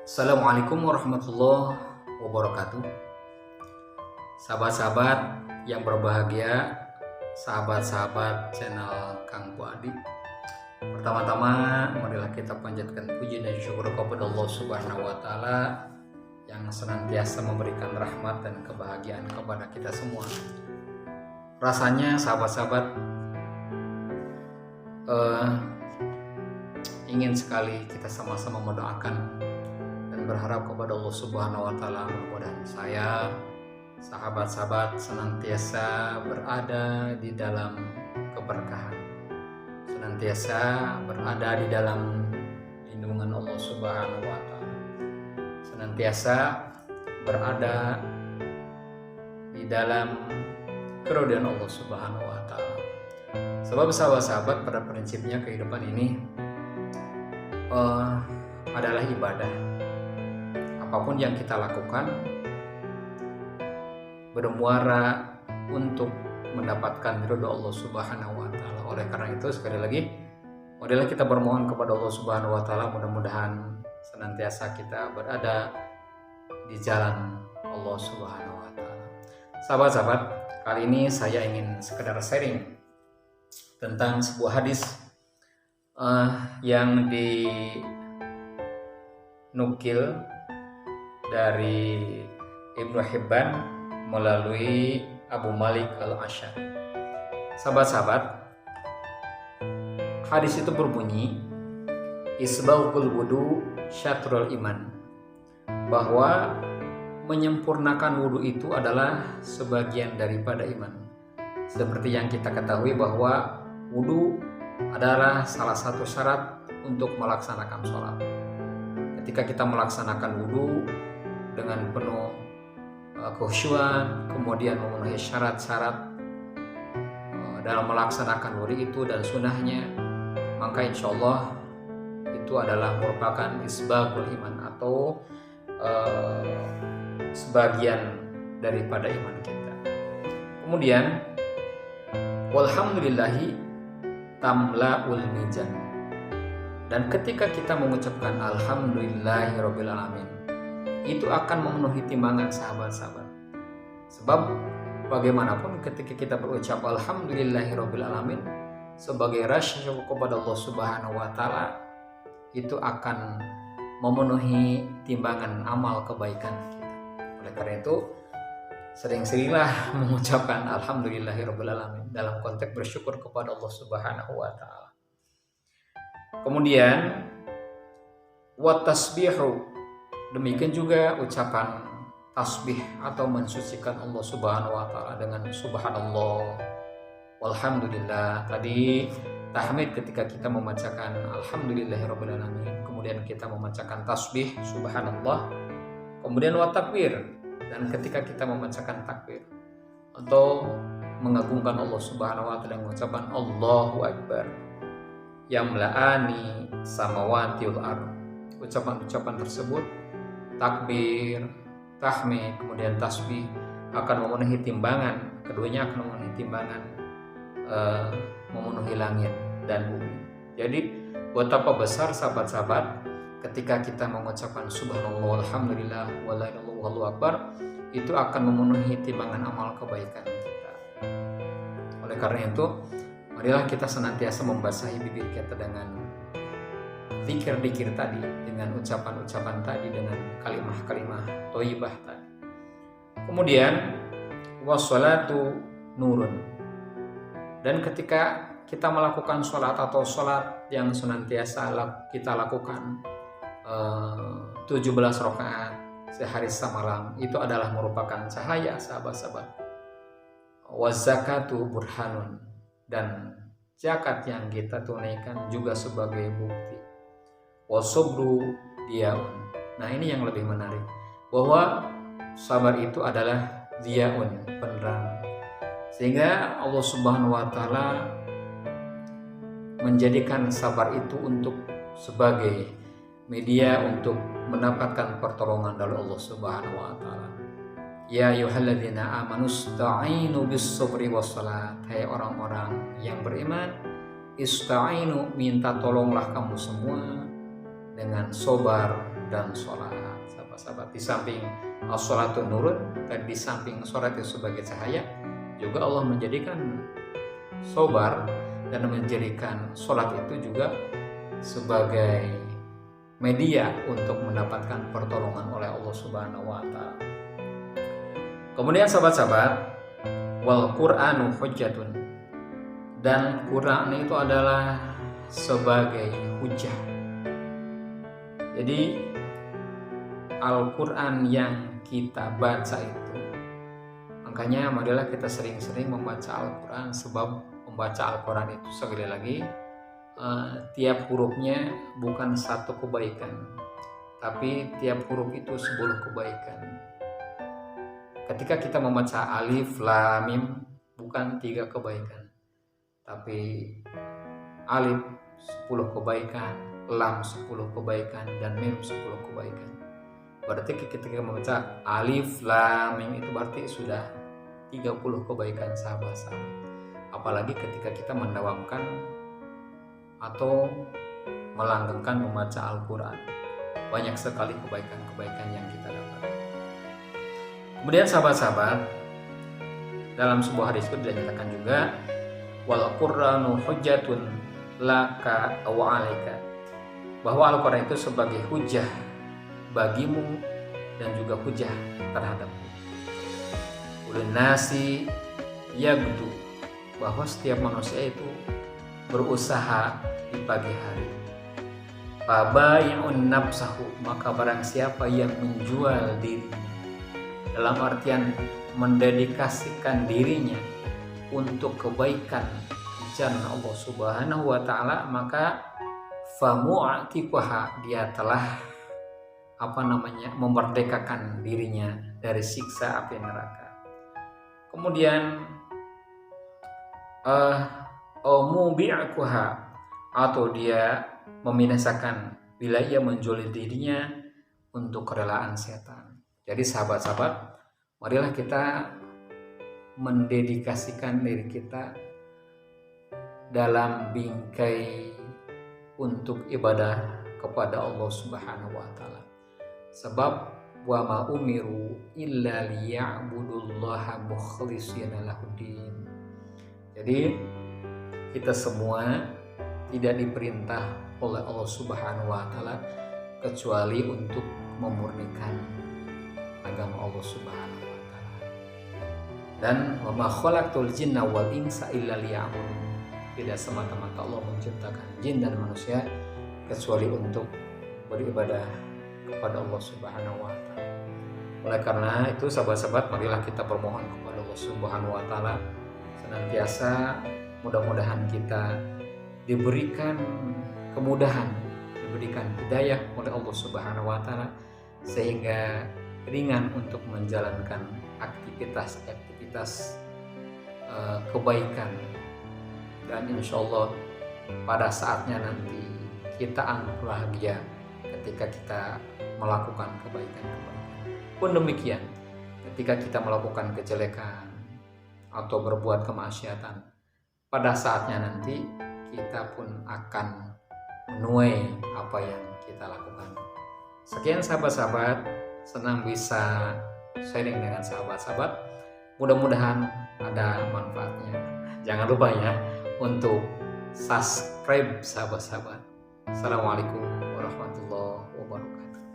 Assalamualaikum warahmatullahi wabarakatuh. Sahabat-sahabat yang berbahagia, sahabat-sahabat channel Kang Puadi. Pertama-tama marilah kita panjatkan puji dan syukur kepada Allah Subhanahu wa taala yang senantiasa memberikan rahmat dan kebahagiaan kepada kita semua. Rasanya sahabat-sahabat ingin sekali kita sama-sama mendoakan berharap kepada Allah Subhanahu wa taala, mudah-mudahan saya, sahabat-sahabat senantiasa berada di dalam keberkahan, senantiasa berada di dalam lindungan Allah Subhanahu wa taala, senantiasa berada di dalam keridhaan Allah Subhanahu wa taala. Sebab sahabat-sahabat, pada prinsipnya kehidupan ini adalah ibadah. Apapun yang kita lakukan bermuara untuk mendapatkan ridho Allah Subhanahu wa taala. Oleh karena itu, sekali lagi marilah kita bermohon kepada Allah Subhanahu wa taala, mudah-mudahan senantiasa kita berada di jalan Allah Subhanahu wa taala. Sahabat-sahabat, kali ini saya ingin sekedar sharing tentang sebuah hadis yang dinukil dari Ibnu Hibban melalui Abu Malik Al-Asy'ari. Sahabat-sahabat, hadis itu berbunyi isbaghul wudu syatrul iman, bahwa menyempurnakan wudu itu adalah sebagian daripada iman. Seperti yang kita ketahui bahwa wudu adalah salah satu syarat untuk melaksanakan sholat. Ketika kita melaksanakan wudu dengan penuh khusyuan, kemudian memenuhi syarat-syarat dalam melaksanakan wudu itu dan sunnahnya, maka insya Allah itu adalah merupakan isbaghul iman atau sebagian daripada iman kita. Kemudian walhamdulillahi tamla'ul mizan, dan ketika kita mengucapkan alhamdulillahirabbil alamin, itu akan memenuhi timbangan sahabat-sahabat. Sebab bagaimanapun ketika kita berucap alhamdulillahirabbil alamin sebagai rasa syukur kepada Allah Subhanahu wa taala, itu akan memenuhi timbangan amal kebaikan kita. Oleh karena itu, sering-seringlah mengucapkan alhamdulillahirabbil alamin dalam konteks bersyukur kepada Allah Subhanahu wa taala. Kemudian wa tasbihu, demikian juga ucapan tasbih atau mensucikan Allah Subhanahu wa taala dengan subhanallah walhamdulillah. Tadi tahmid ketika kita membacakan alhamdulillahirabbil alamin, kemudian kita membacakan tasbih subhanallah, kemudian wa takbir, dan ketika kita membacakan takbir atau mengagungkan Allah Subhanahu wa taala dengan ucapan Allahu akbar yamla'ani samawati wal ardh. Ucapan-ucapan tersebut, takbir, tahmid, kemudian tasbih, akan memenuhi timbangan, keduanya akan memenuhi timbangan memenuhi langit dan bumi. Jadi betapa besar sahabat-sahabat ketika kita mengucapkan subhanallah walhamdulillah wala ilaha illallah wallahu akbar, itu akan memenuhi timbangan amal kebaikan kita. Oleh karena itu, marilah kita senantiasa membasahi bibir kita dengan zikir-zikir tadi, dengan ucapan-ucapan tadi, dengan kalimah-kalimah thayyibah tadi. Kemudian wassalatu nurun, dan ketika kita melakukan sholat atau sholat yang senantiasa kita lakukan 17 rakaat sehari semalam, itu adalah merupakan cahaya sahabat-sahabat. Wazakatu burhanun, dan zakat yang kita tunaikan juga sebagai bukti. Wasobru diaun. Nah, ini yang lebih menarik, bahwa sabar itu adalah diaun, penerang, sehingga Allah Subhanahu wa taala menjadikan sabar itu untuk sebagai media untuk mendapatkan pertolongan dari Allah Subhanahu wa taala. Ya ayyuhalladzina amanu ista'inu bis-sabri was-salat. Hai orang-orang yang beriman, ista'inu, minta tolonglah kamu semua dengan sabar dan sholat. Sahabat-sahabat, di samping as-sholatu nurun, dan di samping sholat itu sebagai cahaya, juga Allah menjadikan sobar dan menjadikan sholat itu juga sebagai media untuk mendapatkan pertolongan oleh Allah Subhanahu wa Ta'ala. Kemudian sahabat-sahabat, wal Qur'anu hujjatun, dan Quran itu adalah sebagai hujah. Jadi Al-Quran yang kita baca itu, makanya marilah kita sering-sering membaca Al-Quran, sebab membaca Al-Quran itu sekali lagi tiap hurufnya bukan satu kebaikan, tapi tiap huruf itu 10 kebaikan. Ketika kita membaca alif lam mim, bukan 3 kebaikan, tapi alif 10 kebaikan, lam 10 kebaikan, dan mim 10 kebaikan. Berarti ketika membaca alif lam mim itu berarti sudah 30 kebaikan sahabat-sahabat. Apalagi ketika kita mendawamkan atau melanggengkan membaca Al-Quran, banyak sekali kebaikan-kebaikan yang kita dapat. Kemudian sahabat-sahabat, dalam sebuah hadis itu dinyatakan juga, wal Qur'anu hujjatun laka wa 'alaika, bahwa Al-Quran itu sebagai hujah bagimu dan juga hujah terhadapmu. Ulun nasi yagdu, bahwa setiap manusia itu berusaha di pagi hari. Faba'i'un nafsahu, maka barang siapa yang menjual dirinya, dalam artian mendedikasikan dirinya untuk kebaikan jalan Allah Subhanahu wa Ta'ala, maka famu'atiqaha, dia telah memerdekakan dirinya dari siksa api neraka. Kemudian mubi'akuha, atau dia membinasakan bila ia menjual dirinya untuk kerelaan setan. Jadi sahabat-sahabat, marilah kita mendedikasikan diri kita dalam bingkai untuk ibadah kepada Allah Subhanahu wa Ta'ala. Sebab wa ma umiru illa liya'budullaha mukhlishina lahuddin. Jadi kita semua tidak diperintah oleh Allah Subhanahu wa Ta'ala kecuali untuk memurnikan agama Allah Subhanahu wa Ta'ala. Dan wa ma khalaqtul jinna wal insa illa liya'budun, tidak semata-mata Allah menciptakan jin dan manusia kecuali untuk beribadah kepada Allah Subhanahu wa Ta'ala. Oleh karena itu sahabat-sahabat, marilah kita bermohon kepada Allah Subhanahu wa Ta'ala senantiasa mudah-mudahan kita diberikan kemudahan, diberikan hidayah oleh Allah Subhanahu wa Ta'ala, sehingga ringan untuk menjalankan aktivitas kebaikan, dan insya Allah pada saatnya nanti kita akan bahagia ketika kita melakukan kebaikan-kebaikan. Pun demikian, ketika kita melakukan kejelekan atau berbuat kemaksiatan, pada saatnya nanti kita pun akan menuai apa yang kita lakukan. Sekian sahabat-sahabat, senang bisa sharing dengan sahabat-sahabat. Mudah-mudahan ada manfaatnya. Jangan lupa ya untuk subscribe sahabat-sahabat. Assalamualaikum warahmatullahi wabarakatuh.